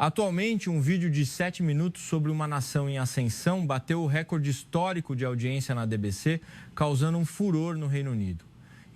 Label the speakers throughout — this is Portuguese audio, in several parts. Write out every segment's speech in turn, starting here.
Speaker 1: Atualmente, um vídeo de 7 minutos sobre uma nação em ascensão bateu o recorde histórico de audiência na DBC, causando um furor no Reino Unido.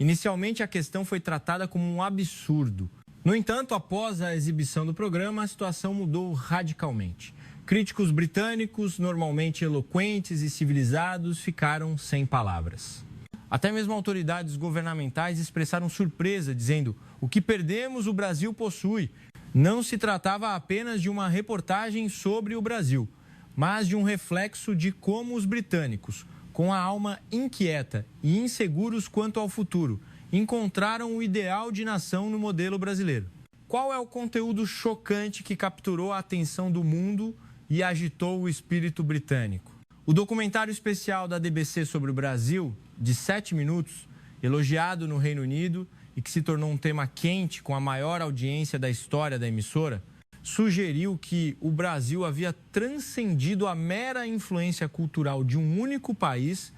Speaker 1: Inicialmente, a questão foi tratada como um absurdo. No entanto, após a exibição do programa, a situação mudou radicalmente. Críticos britânicos, normalmente eloquentes e civilizados, ficaram sem palavras. Até mesmo autoridades governamentais expressaram surpresa, dizendo: "O que perdemos, o Brasil possui." Não se tratava apenas de uma reportagem sobre o Brasil, mas de um reflexo de como os britânicos, com a alma inquieta e inseguros quanto ao futuro, encontraram o ideal de nação no modelo brasileiro. Qual é o conteúdo chocante que capturou a atenção do mundo e agitou o espírito britânico? O documentário especial da DBC sobre o Brasil, de 7 minutos, elogiado no Reino Unido e que se tornou um tema quente com a maior audiência da história da emissora, sugeriu que o Brasil havia transcendido a mera influência cultural de um único país,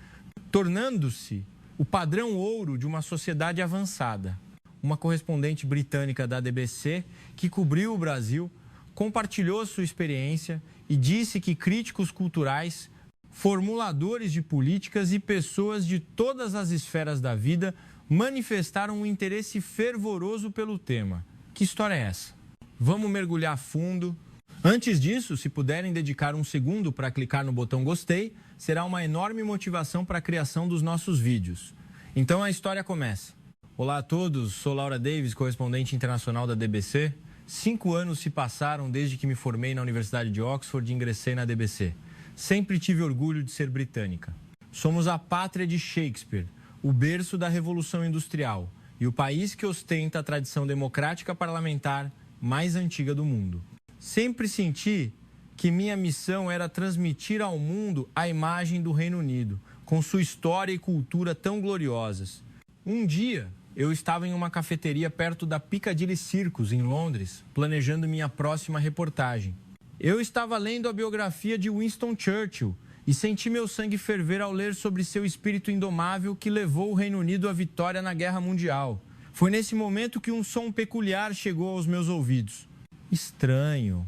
Speaker 1: tornando-se o padrão ouro de uma sociedade avançada. Uma correspondente britânica da DBC, que cobriu o Brasil, compartilhou sua experiência e disse que críticos culturais, formuladores de políticas e pessoas de todas as esferas da vida manifestaram um interesse fervoroso pelo tema. Que história é essa? Vamos mergulhar fundo. Antes disso, se puderem dedicar um segundo para clicar no botão gostei, será uma enorme motivação para a criação dos nossos vídeos. Então a história começa. Olá a todos, sou Laura Davis, correspondente internacional da DBC. 5 anos se passaram desde que me formei na Universidade de Oxford e ingressei na DBC. Sempre tive orgulho de ser britânica. Somos a pátria de Shakespeare, o berço da Revolução Industrial e o país que ostenta a tradição democrática parlamentar mais antiga do mundo. Sempre senti que minha missão era transmitir ao mundo a imagem do Reino Unido, com sua história e cultura tão gloriosas. Um dia, eu estava em uma cafeteria perto da Piccadilly Circus, em Londres, planejando minha próxima reportagem. Eu estava lendo a biografia de Winston Churchill e senti meu sangue ferver ao ler sobre seu espírito indomável que levou o Reino Unido à vitória na Guerra Mundial. Foi nesse momento que um som peculiar chegou aos meus ouvidos. Estranho.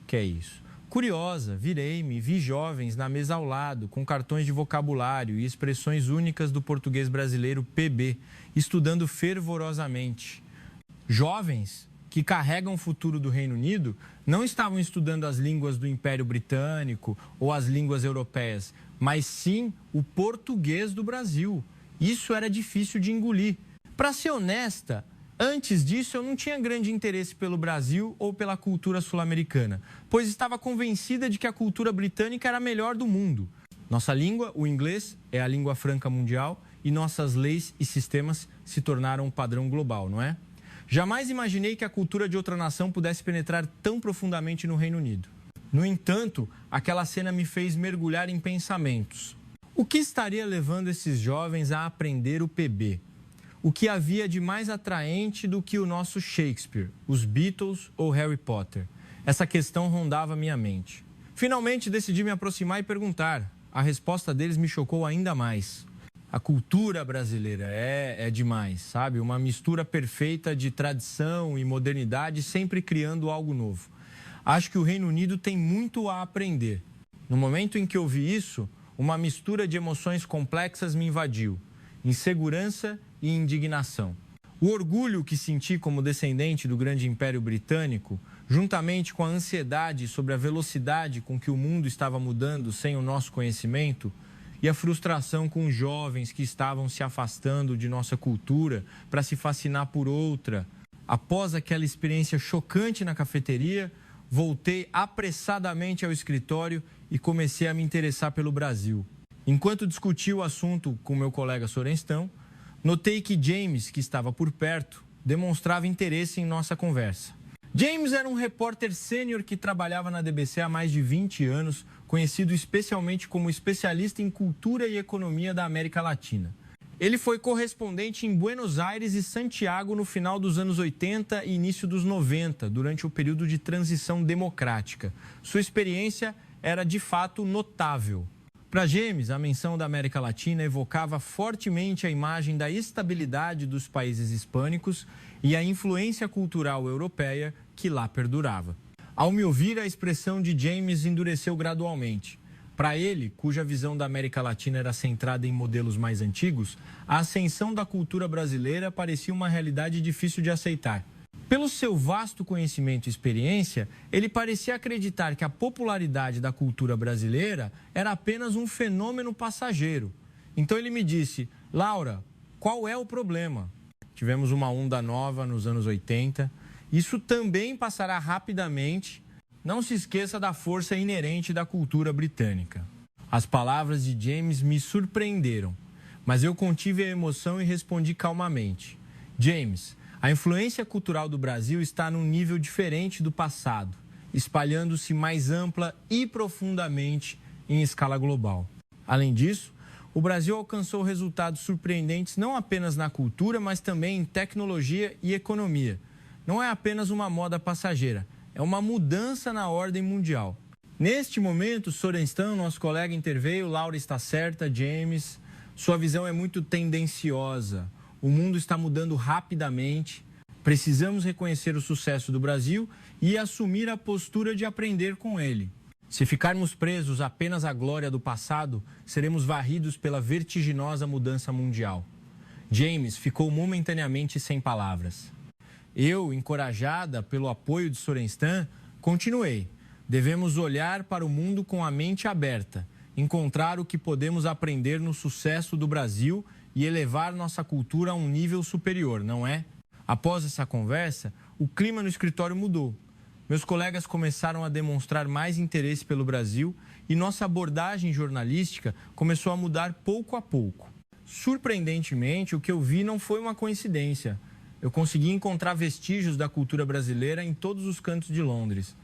Speaker 1: Que é isso? Curiosa, virei-me, vi jovens na mesa ao lado, com cartões de vocabulário e expressões únicas do português brasileiro PB, estudando fervorosamente. Jovens que carregam o futuro do Reino Unido não estavam estudando as línguas do Império Britânico ou as línguas europeias, mas sim o português do Brasil. Isso era difícil de engolir. Para ser honesta, antes disso eu não tinha grande interesse pelo Brasil ou pela cultura sul-americana, pois estava convencida de que a cultura britânica era a melhor do mundo. Nossa língua, o inglês, é a língua franca mundial e nossas leis e sistemas se tornaram um padrão global, não é? Jamais imaginei que a cultura de outra nação pudesse penetrar tão profundamente no Reino Unido. No entanto, aquela cena me fez mergulhar em pensamentos. O que estaria levando esses jovens a aprender o PB? O que havia de mais atraente do que o nosso Shakespeare, os Beatles ou Harry Potter? Essa questão rondava minha mente. Finalmente decidi me aproximar e perguntar. A resposta deles me chocou ainda mais. A cultura brasileira é demais, sabe? Uma mistura perfeita de tradição e modernidade, sempre criando algo novo. Acho que o Reino Unido tem muito a aprender. No momento em que eu vi isso, uma mistura de emoções complexas me invadiu. Insegurança e indignação. O orgulho que senti como descendente do grande Império Britânico, juntamente com a ansiedade sobre a velocidade com que o mundo estava mudando sem o nosso conhecimento, e a frustração com os jovens que estavam se afastando de nossa cultura para se fascinar por outra. Após aquela experiência chocante na cafeteria, voltei apressadamente ao escritório e comecei a me interessar pelo Brasil. Enquanto discutia o assunto com meu colega Sorenstam, notei que James, que estava por perto, demonstrava interesse em nossa conversa. James era um repórter sênior que trabalhava na DBC há mais de 20 anos, conhecido especialmente como especialista em cultura e economia da América Latina. Ele foi correspondente em Buenos Aires e Santiago no final dos anos 80 e início dos 90, durante o período de transição democrática. Sua experiência era de fato notável. Para James, a menção da América Latina evocava fortemente a imagem da estabilidade dos países hispânicos e a influência cultural europeia que lá perdurava. Ao me ouvir, a expressão de James endureceu gradualmente. Para ele, cuja visão da América Latina era centrada em modelos mais antigos, a ascensão da cultura brasileira parecia uma realidade difícil de aceitar. Pelo seu vasto conhecimento e experiência, ele parecia acreditar que a popularidade da cultura brasileira era apenas um fenômeno passageiro. Então ele me disse: Laura, qual é o problema? Tivemos uma onda nova nos anos 80. Isso também passará rapidamente. Não se esqueça da força inerente da cultura britânica. As palavras de James me surpreenderam, mas eu contive a emoção e respondi calmamente. James, a influência cultural do Brasil está num nível diferente do passado, espalhando-se mais ampla e profundamente em escala global. Além disso, o Brasil alcançou resultados surpreendentes não apenas na cultura, mas também em tecnologia e economia. Não é apenas uma moda passageira, é uma mudança na ordem mundial. Neste momento, Sorenstam, nosso colega, interveio. Laura está certa, James. Sua visão é muito tendenciosa. O mundo está mudando rapidamente. Precisamos reconhecer o sucesso do Brasil e assumir a postura de aprender com ele. Se ficarmos presos apenas à glória do passado, seremos varridos pela vertiginosa mudança mundial. James ficou momentaneamente sem palavras. Eu, encorajada pelo apoio de Sorenstam, continuei. Devemos olhar para o mundo com a mente aberta, encontrar o que podemos aprender no sucesso do Brasil e elevar nossa cultura a um nível superior, não é? Após essa conversa, o clima no escritório mudou. Meus colegas começaram a demonstrar mais interesse pelo Brasil e nossa abordagem jornalística começou a mudar pouco a pouco. Surpreendentemente, o que eu vi não foi uma coincidência. Eu consegui encontrar vestígios da cultura brasileira em todos os cantos de Londres.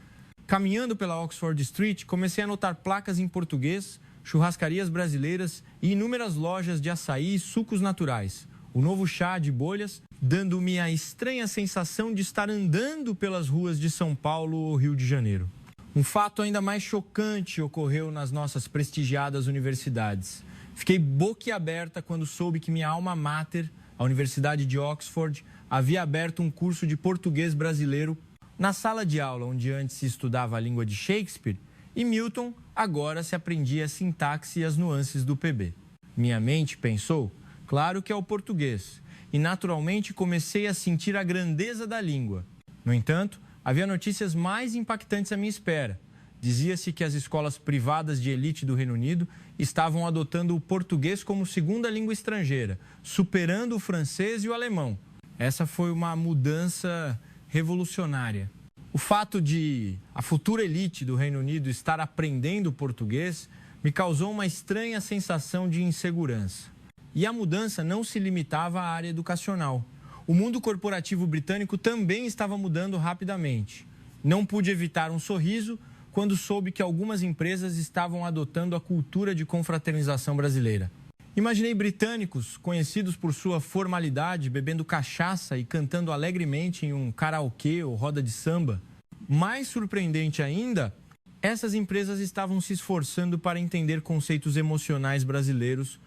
Speaker 1: Caminhando pela Oxford Street, comecei a notar placas em português, churrascarias brasileiras e inúmeras lojas de açaí e sucos naturais. O novo chá de bolhas, dando-me a estranha sensação de estar andando pelas ruas de São Paulo ou Rio de Janeiro. Um fato ainda mais chocante ocorreu nas nossas prestigiadas universidades. Fiquei boquiaberta quando soube que minha alma mater, a Universidade de Oxford, havia aberto um curso de português brasileiro na sala de aula onde antes se estudava a língua de Shakespeare e Milton, agora se aprendia a sintaxe e as nuances do PB. Minha mente pensou, claro que é o português, e naturalmente comecei a sentir a grandeza da língua. No entanto, havia notícias mais impactantes à minha espera. Dizia-se que as escolas privadas de elite do Reino Unido estavam adotando o português como segunda língua estrangeira, superando o francês e o alemão. Essa foi uma mudança revolucionária. O fato de a futura elite do Reino Unido estar aprendendo português me causou uma estranha sensação de insegurança. E a mudança não se limitava à área educacional. O mundo corporativo britânico também estava mudando rapidamente. Não pude evitar um sorriso quando soube que algumas empresas estavam adotando a cultura de confraternização brasileira. Imaginei britânicos, conhecidos por sua formalidade, bebendo cachaça e cantando alegremente em um karaokê ou roda de samba. Mais surpreendente ainda, essas empresas estavam se esforçando para entender conceitos emocionais brasileiros,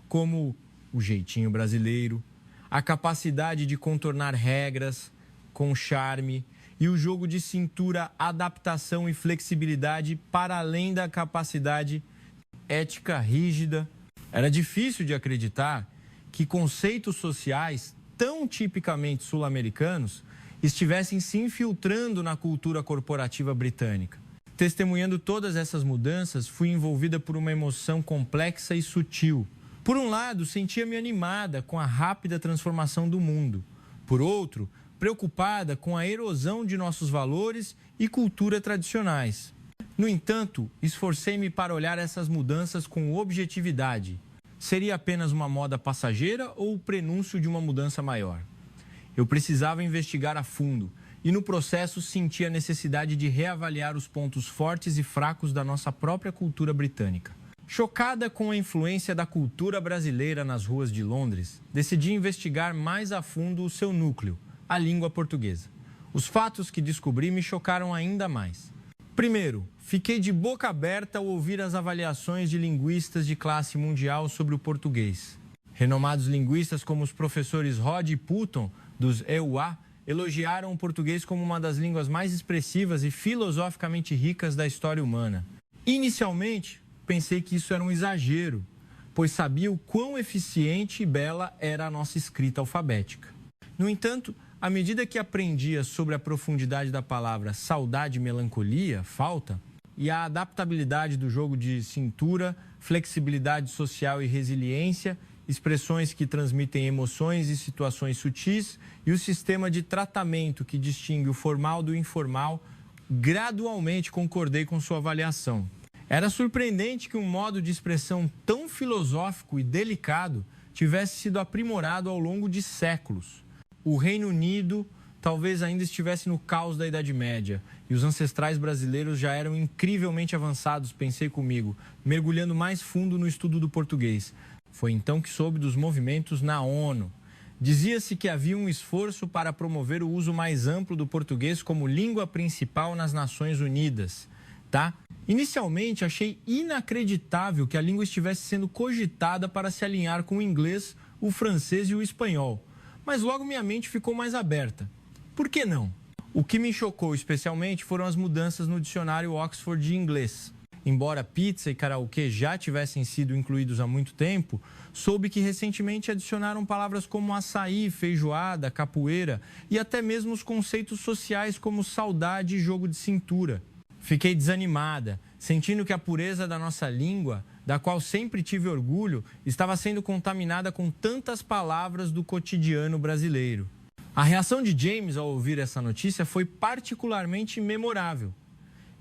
Speaker 1: como o jeitinho brasileiro, a capacidade de contornar regras com charme e o jogo de cintura, adaptação e flexibilidade para além da capacidade ética rígida. Era difícil de acreditar que conceitos sociais tão tipicamente sul-americanos estivessem se infiltrando na cultura corporativa britânica. Testemunhando todas essas mudanças, fui envolvida por uma emoção complexa e sutil. Por um lado, sentia-me animada com a rápida transformação do mundo. Por outro, preocupada com a erosão de nossos valores e cultura tradicionais. No entanto, esforcei-me para olhar essas mudanças com objetividade. Seria apenas uma moda passageira ou o prenúncio de uma mudança maior? Eu precisava investigar a fundo e, no processo, senti a necessidade de reavaliar os pontos fortes e fracos da nossa própria cultura britânica. Chocada com a influência da cultura brasileira nas ruas de Londres, decidi investigar mais a fundo o seu núcleo, a língua portuguesa. Os fatos que descobri me chocaram ainda mais. Primeiro, fiquei de boca aberta ao ouvir as avaliações de linguistas de classe mundial sobre o português. Renomados linguistas como os professores Rod e Putton, dos EUA, elogiaram o português como uma das línguas mais expressivas e filosoficamente ricas da história humana. Inicialmente, pensei que isso era um exagero, pois sabia o quão eficiente e bela era a nossa escrita alfabética. No entanto, à medida que aprendia sobre a profundidade da palavra saudade, melancolia, falta, e a adaptabilidade do jogo de cintura, flexibilidade social e resiliência, expressões que transmitem emoções e situações sutis, e o sistema de tratamento que distingue o formal do informal, gradualmente concordei com sua avaliação. Era surpreendente que um modo de expressão tão filosófico e delicado tivesse sido aprimorado ao longo de séculos. O Reino Unido talvez ainda estivesse no caos da Idade Média e os ancestrais brasileiros já eram incrivelmente avançados, pensei comigo, mergulhando mais fundo no estudo do português. Foi então que soube dos movimentos na ONU. Dizia-se que havia um esforço para promover o uso mais amplo do português como língua principal nas Nações Unidas, tá? Inicialmente, achei inacreditável que a língua estivesse sendo cogitada para se alinhar com o inglês, o francês e o espanhol. Mas logo minha mente ficou mais aberta. Por que não? O que me chocou especialmente foram as mudanças no dicionário Oxford de inglês. Embora pizza e karaokê já tivessem sido incluídos há muito tempo, soube que recentemente adicionaram palavras como açaí, feijoada, capoeira e até mesmo os conceitos sociais como saudade e jogo de cintura. Fiquei desanimada, sentindo que a pureza da nossa língua, da qual sempre tive orgulho, estava sendo contaminada com tantas palavras do cotidiano brasileiro. A reação de James ao ouvir essa notícia foi particularmente memorável.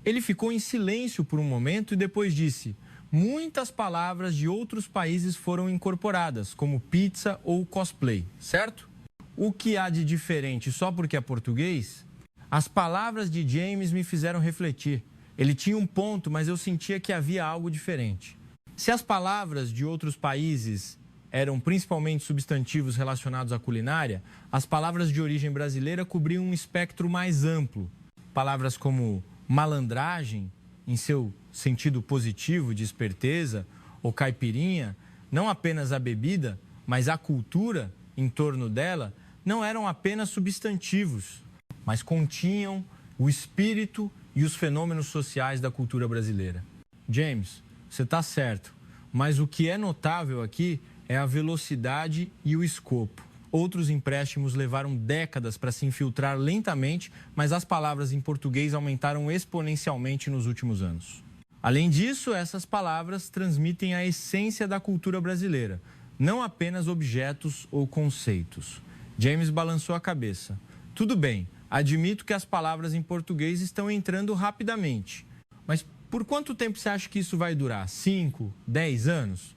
Speaker 1: Ele ficou em silêncio por um momento e depois disse: muitas palavras de outros países foram incorporadas, como pizza ou cosplay, certo? O que há de diferente só porque é português? As palavras de James me fizeram refletir. Ele tinha um ponto, mas eu sentia que havia algo diferente. Se as palavras de outros países eram principalmente substantivos relacionados à culinária, as palavras de origem brasileira cobriam um espectro mais amplo. Palavras como malandragem, em seu sentido positivo de esperteza, ou caipirinha, não apenas a bebida, mas a cultura em torno dela, não eram apenas substantivos, mas continham o espírito e os fenômenos sociais da cultura brasileira. James, você está certo, mas o que é notável aqui é a velocidade e o escopo. Outros empréstimos levaram décadas para se infiltrar lentamente, mas as palavras em português aumentaram exponencialmente nos últimos anos. Além disso, essas palavras transmitem a essência da cultura brasileira, não apenas objetos ou conceitos. James balançou a cabeça. Tudo bem, admito que as palavras em português estão entrando rapidamente. Mas por quanto tempo você acha que isso vai durar? 5, 10 anos?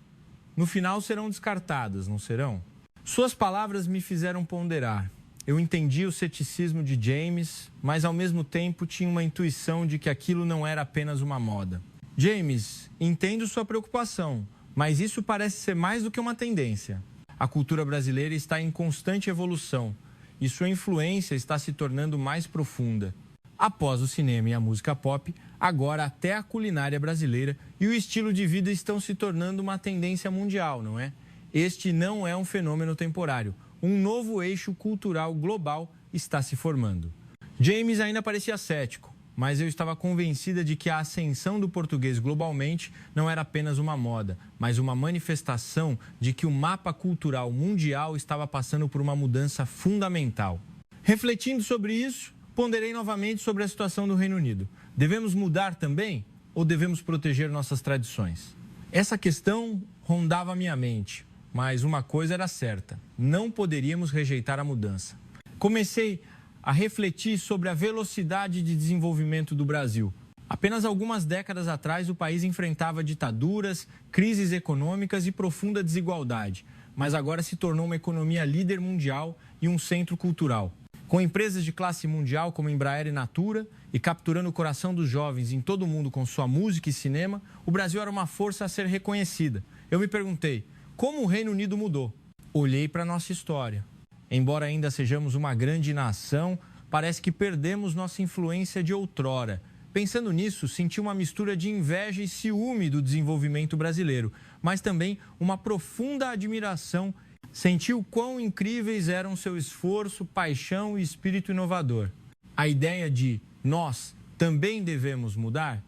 Speaker 1: No final serão descartadas, não serão? Suas palavras me fizeram ponderar. Eu entendi o ceticismo de James, mas ao mesmo tempo tinha uma intuição de que aquilo não era apenas uma moda. James, entendo sua preocupação, mas isso parece ser mais do que uma tendência. A cultura brasileira está em constante evolução e sua influência está se tornando mais profunda. Após o cinema e a música pop, agora até a culinária brasileira e o estilo de vida estão se tornando uma tendência mundial, não é? Este não é um fenômeno temporário. Um novo eixo cultural global está se formando. James ainda parecia cético, mas eu estava convencida de que a ascensão do português globalmente não era apenas uma moda, mas uma manifestação de que o mapa cultural mundial estava passando por uma mudança fundamental. Refletindo sobre isso, ponderei novamente sobre a situação do Reino Unido. Devemos mudar também ou devemos proteger nossas tradições? Essa questão rondava a minha mente, mas uma coisa era certa: não poderíamos rejeitar a mudança. Comecei a refletir sobre a velocidade de desenvolvimento do Brasil. Apenas algumas décadas atrás, o país enfrentava ditaduras, crises econômicas e profunda desigualdade, mas agora se tornou uma economia líder mundial e um centro cultural. Com empresas de classe mundial como Embraer e Natura e capturando o coração dos jovens em todo o mundo com sua música e cinema, o Brasil era uma força a ser reconhecida. Eu me perguntei, como o Reino Unido mudou? Olhei para a nossa história. Embora ainda sejamos uma grande nação, parece que perdemos nossa influência de outrora. Pensando nisso, senti uma mistura de inveja e ciúme do desenvolvimento brasileiro, mas também uma profunda admiração Senti o quão incríveis eram seu esforço, paixão e espírito inovador. A ideia de nós também devemos mudar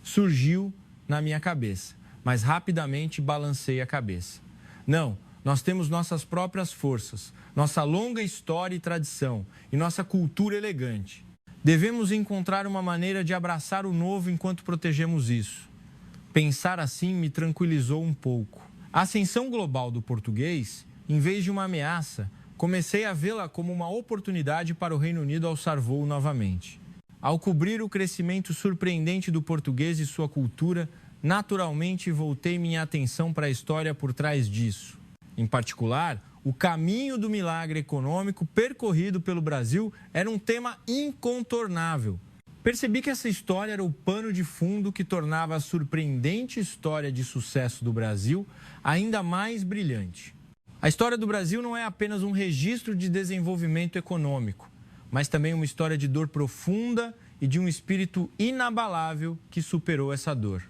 Speaker 1: surgiu na minha cabeça, mas rapidamente balancei a cabeça. Não, nós temos nossas próprias forças, nossa longa história e tradição e nossa cultura elegante. Devemos encontrar uma maneira de abraçar o novo enquanto protegemos isso. Pensar assim me tranquilizou um pouco. A ascensão global do português, em vez de uma ameaça, comecei a vê-la como uma oportunidade para o Reino Unido alçar voo novamente. Ao cobrir o crescimento surpreendente do português e sua cultura, naturalmente voltei minha atenção para a história por trás disso. Em particular, o caminho do milagre econômico percorrido pelo Brasil era um tema incontornável. Percebi que essa história era o pano de fundo que tornava a surpreendente história de sucesso do Brasil ainda mais brilhante. A história do Brasil não é apenas um registro de desenvolvimento econômico, mas também uma história de dor profunda e de um espírito inabalável que superou essa dor.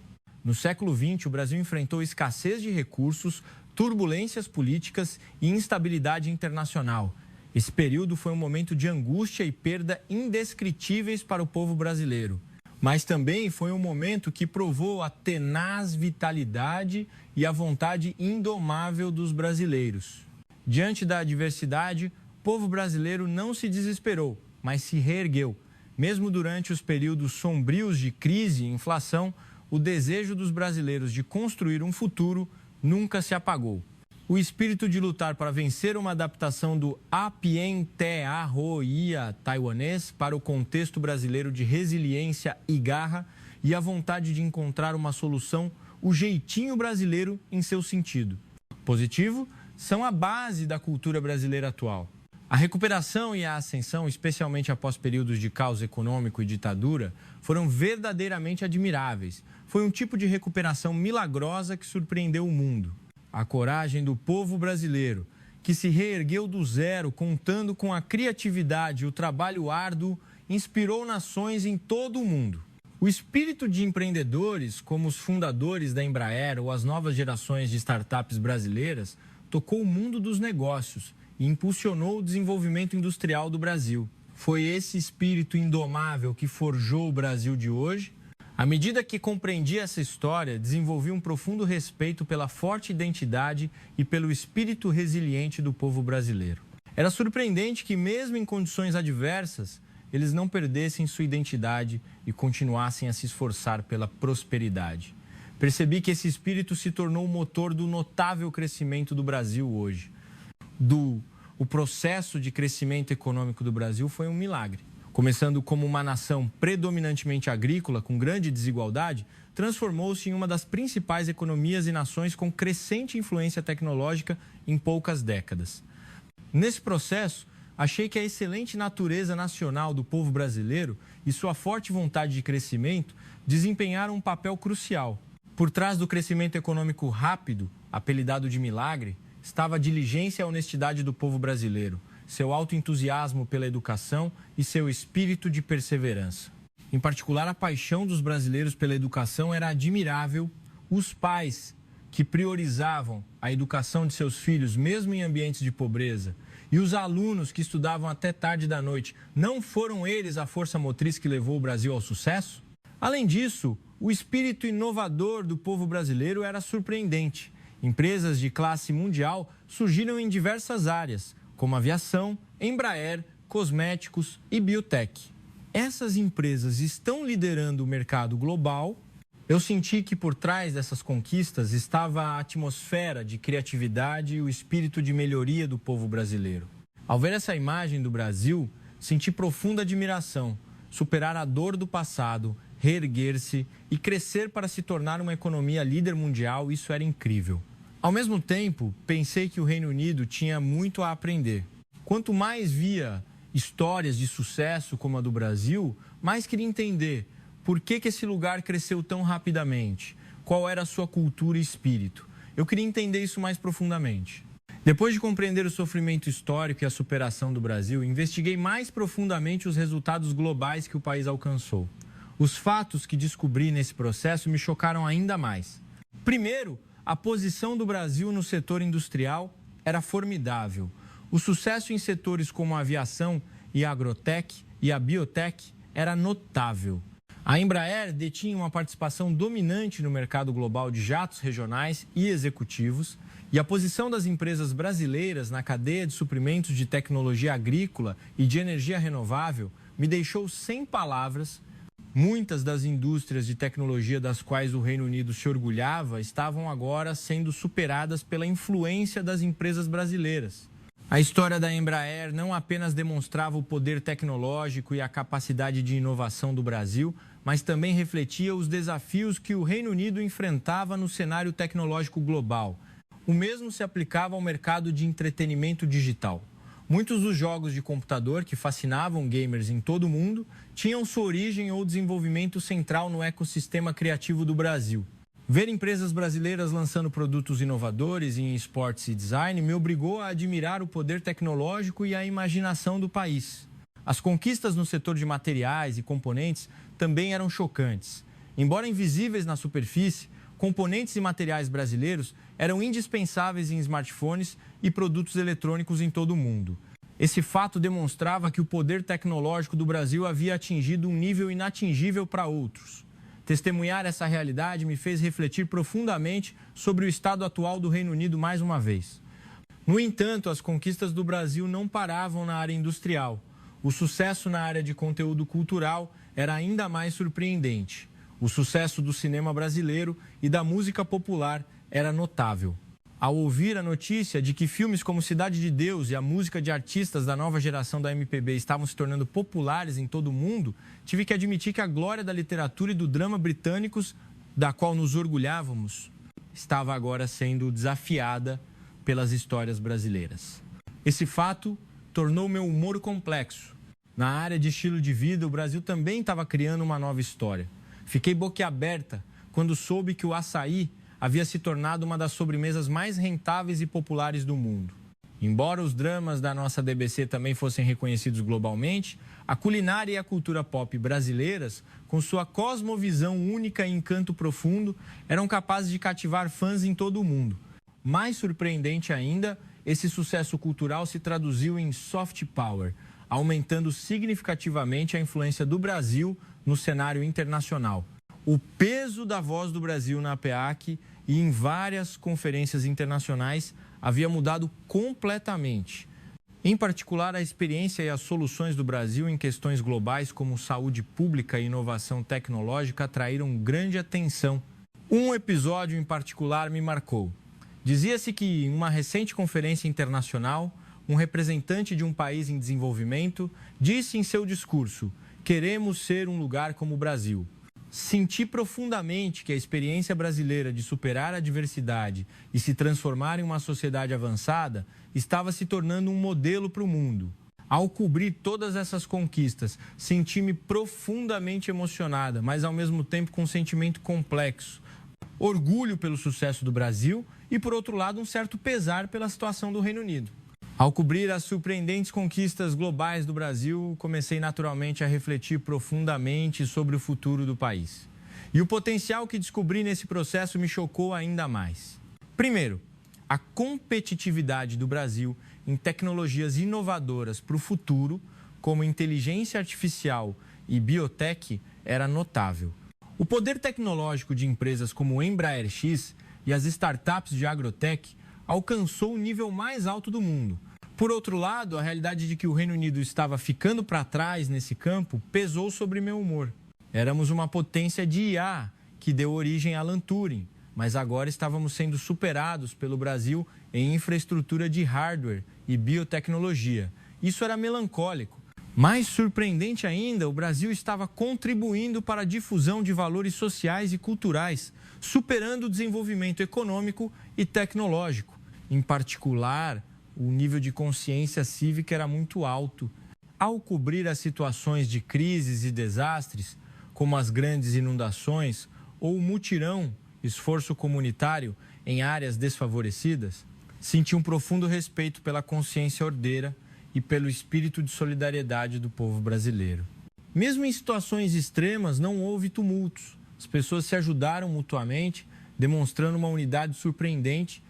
Speaker 1: No século XX, o Brasil enfrentou escassez de recursos, turbulências políticas e instabilidade internacional. Esse período foi um momento de angústia e perda indescritíveis para o povo brasileiro. Mas também foi um momento que provou a tenaz vitalidade e a vontade indomável dos brasileiros. Diante da adversidade, o povo brasileiro não se desesperou, mas se reergueu. Mesmo durante os períodos sombrios de crise e inflação, o desejo dos brasileiros de construir um futuro nunca se apagou. O espírito de lutar para vencer uma adaptação do Apientearroia taiwanês para o contexto brasileiro de resiliência e garra e a vontade de encontrar uma solução, o jeitinho brasileiro em seu sentido positivo, são a base da cultura brasileira atual. A recuperação e a ascensão, especialmente após períodos de caos econômico e ditadura, foram verdadeiramente admiráveis. Foi um tipo de recuperação milagrosa que surpreendeu o mundo. A coragem do povo brasileiro, que se reergueu do zero, contando com a criatividade e o trabalho árduo, inspirou nações em todo o mundo. O espírito de empreendedores, como os fundadores da Embraer ou as novas gerações de startups brasileiras, tocou o mundo dos negócios e impulsionou o desenvolvimento industrial do Brasil. Foi esse espírito indomável que forjou o Brasil de hoje. À medida que compreendi essa história, desenvolvi um profundo respeito pela forte identidade e pelo espírito resiliente do povo brasileiro. Era surpreendente que, mesmo em condições adversas, eles não perdessem sua identidade e continuassem a se esforçar pela prosperidade. Percebi que esse espírito se tornou o motor do notável crescimento do Brasil hoje. O processo de crescimento econômico do Brasil foi um milagre. Começando como uma nação predominantemente agrícola, com grande desigualdade, transformou-se em uma das principais economias e nações com crescente influência tecnológica em poucas décadas. Nesse processo, achei que a excelente natureza nacional do povo brasileiro e sua forte vontade de crescimento desempenharam um papel crucial. Por trás do crescimento econômico rápido, apelidado de milagre, estava a diligência e a honestidade do povo brasileiro, seu autoentusiasmo pela educação e seu espírito de perseverança. Em particular, a paixão dos brasileiros pela educação era admirável. Os pais que priorizavam a educação de seus filhos, mesmo em ambientes de pobreza, e os alunos que estudavam até tarde da noite, não foram eles a força motriz que levou o Brasil ao sucesso? Além disso, o espírito inovador do povo brasileiro era surpreendente. Empresas de classe mundial surgiram em diversas áreas, como aviação, Embraer, cosméticos e biotech. Essas empresas estão liderando o mercado global. Eu senti que por trás dessas conquistas estava a atmosfera de criatividade e o espírito de melhoria do povo brasileiro. Ao ver essa imagem do Brasil, senti profunda admiração. Superar a dor do passado, reerguer-se e crescer para se tornar uma economia líder mundial, isso era incrível. Ao mesmo tempo, pensei que o Reino Unido tinha muito a aprender. Quanto mais via histórias de sucesso como a do Brasil, mais queria entender por que esse lugar cresceu tão rapidamente, qual era a sua cultura e espírito. Eu queria entender isso mais profundamente. Depois de compreender o sofrimento histórico e a superação do Brasil, investiguei mais profundamente os resultados globais que o país alcançou. Os fatos que descobri nesse processo me chocaram ainda mais. Primeiro, a posição do Brasil no setor industrial era formidável. O sucesso em setores como a aviação e a agrotech e a biotech era notável. A Embraer detinha uma participação dominante no mercado global de jatos regionais e executivos, e a posição das empresas brasileiras na cadeia de suprimentos de tecnologia agrícola e de energia renovável me deixou sem palavras. Muitas das indústrias de tecnologia das quais o Reino Unido se orgulhava estavam agora sendo superadas pela influência das empresas brasileiras. A história da Embraer não apenas demonstrava o poder tecnológico e a capacidade de inovação do Brasil, mas também refletia os desafios que o Reino Unido enfrentava no cenário tecnológico global. O mesmo se aplicava ao mercado de entretenimento digital. Muitos dos jogos de computador que fascinavam gamers em todo o mundo tinham sua origem ou desenvolvimento central no ecossistema criativo do Brasil. Ver empresas brasileiras lançando produtos inovadores em esportes e design me obrigou a admirar o poder tecnológico e a imaginação do país. As conquistas no setor de materiais e componentes também eram chocantes. Embora invisíveis na superfície, componentes e materiais brasileiros eram indispensáveis em smartphones e produtos eletrônicos em todo o mundo. Esse fato demonstrava que o poder tecnológico do Brasil havia atingido um nível inatingível para outros. Testemunhar essa realidade me fez refletir profundamente sobre o estado atual do Reino Unido mais uma vez. No entanto, as conquistas do Brasil não paravam na área industrial. O sucesso na área de conteúdo cultural era ainda mais surpreendente. O sucesso do cinema brasileiro e da música popular era notável. Ao ouvir a notícia de que filmes como Cidade de Deus e a música de artistas da nova geração da MPB estavam se tornando populares em todo o mundo, tive que admitir que a glória da literatura e do drama britânicos, da qual nos orgulhávamos, estava agora sendo desafiada pelas histórias brasileiras. Esse fato tornou meu humor complexo. Na área de estilo de vida, o Brasil também estava criando uma nova história. Fiquei boquiaberta quando soube que o açaí havia se tornado uma das sobremesas mais rentáveis e populares do mundo. Embora os dramas da nossa DBC também fossem reconhecidos globalmente, a culinária e a cultura pop brasileiras, com sua cosmovisão única e encanto profundo, eram capazes de cativar fãs em todo o mundo. Mais surpreendente ainda, esse sucesso cultural se traduziu em soft power, aumentando significativamente a influência do Brasil no cenário internacional. O peso da voz do Brasil na APEAC e em várias conferências internacionais havia mudado completamente. Em particular, a experiência e as soluções do Brasil em questões globais como saúde pública e inovação tecnológica atraíram grande atenção. Um episódio em particular me marcou. Dizia-se que, em uma recente conferência internacional, um representante de um país em desenvolvimento disse em seu discurso: "Queremos ser um lugar como o Brasil." Senti profundamente que a experiência brasileira de superar a adversidade e se transformar em uma sociedade avançada estava se tornando um modelo para o mundo. Ao cobrir todas essas conquistas, senti-me profundamente emocionada, mas ao mesmo tempo com um sentimento complexo. Orgulho pelo sucesso do Brasil e, por outro lado, um certo pesar pela situação do Reino Unido. Ao cobrir as surpreendentes conquistas globais do Brasil, comecei naturalmente a refletir profundamente sobre o futuro do país. E o potencial que descobri nesse processo me chocou ainda mais. Primeiro, a competitividade do Brasil em tecnologias inovadoras para o futuro, como inteligência artificial e biotech, era notável. O poder tecnológico de empresas como Embraer X e as startups de agrotech alcançou o nível mais alto do mundo. Por outro lado, a realidade de que o Reino Unido estava ficando para trás nesse campo pesou sobre meu humor. Éramos uma potência de IA que deu origem a Alan Turing, mas agora estávamos sendo superados pelo Brasil em infraestrutura de hardware e biotecnologia. Isso era melancólico. Mais surpreendente ainda, o Brasil estava contribuindo para a difusão de valores sociais e culturais, superando o desenvolvimento econômico e tecnológico. Em particular, o nível de consciência cívica era muito alto. Ao cobrir as situações de crises e desastres, como as grandes inundações ou o mutirão, esforço comunitário em áreas desfavorecidas, senti um profundo respeito pela consciência ordeira e pelo espírito de solidariedade do povo brasileiro. Mesmo em situações extremas, não houve tumultos. As pessoas se ajudaram mutuamente, demonstrando uma unidade surpreendente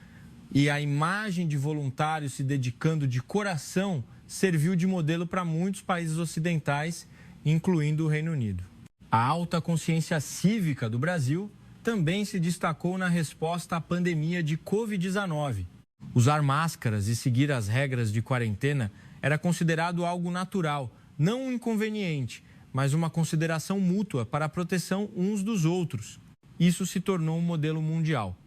Speaker 1: E a imagem de voluntários se dedicando de coração serviu de modelo para muitos países ocidentais, incluindo o Reino Unido. A alta consciência cívica do Brasil também se destacou na resposta à pandemia de Covid-19. Usar máscaras e seguir as regras de quarentena era considerado algo natural, não um inconveniente, mas uma consideração mútua para a proteção uns dos outros. Isso se tornou um modelo mundial.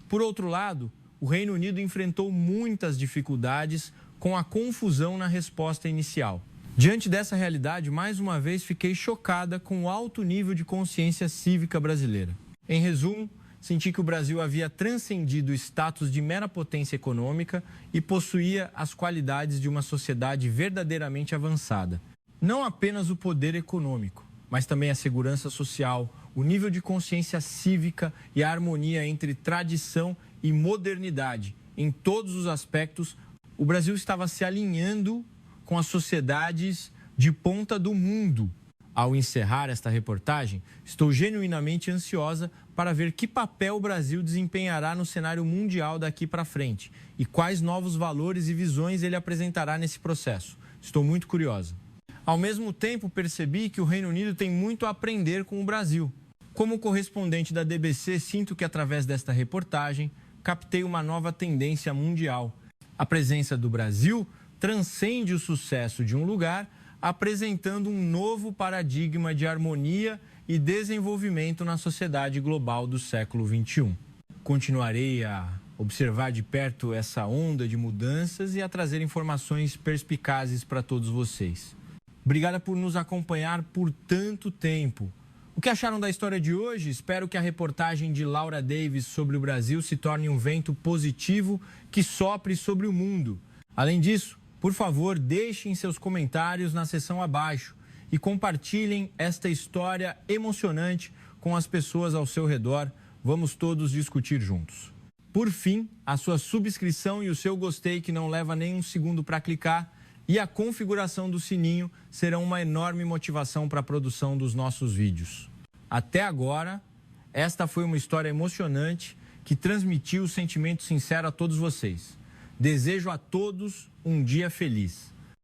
Speaker 1: Por outro lado, o Reino Unido enfrentou muitas dificuldades com a confusão na resposta inicial. Diante dessa realidade, mais uma vez fiquei chocada com o alto nível de consciência cívica brasileira. Em resumo, senti que o Brasil havia transcendido o status de mera potência econômica e possuía as qualidades de uma sociedade verdadeiramente avançada. Não apenas o poder econômico, mas também a segurança social, o nível de consciência cívica e a harmonia entre tradição e modernidade. Em todos os aspectos, o Brasil estava se alinhando com as sociedades de ponta do mundo. Ao encerrar esta reportagem, estou genuinamente ansiosa para ver que papel o Brasil desempenhará no cenário mundial daqui para frente e quais novos valores e visões ele apresentará nesse processo. Estou muito curiosa. Ao mesmo tempo, percebi que o Reino Unido tem muito a aprender com o Brasil. Como correspondente da DBC, sinto que através desta reportagem captei uma nova tendência mundial. A presença do Brasil transcende o sucesso de um lugar, apresentando um novo paradigma de harmonia e desenvolvimento na sociedade global do século XXI. Continuarei a observar de perto essa onda de mudanças e a trazer informações perspicazes para todos vocês. Obrigada por nos acompanhar por tanto tempo. O que acharam da história de hoje? Espero que a reportagem de Laura Davis sobre o Brasil se torne um vento positivo que sopre sobre o mundo. Além disso, por favor, deixem seus comentários na seção abaixo e compartilhem esta história emocionante com as pessoas ao seu redor. Vamos todos discutir juntos. Por fim, a sua subscrição e o seu gostei, que não leva nem um segundo para clicar, e a configuração do sininho serão uma enorme motivação para a produção dos nossos vídeos. Até agora, esta foi uma história emocionante que transmitiu o sentimento sincero a todos vocês. Desejo a todos um dia feliz.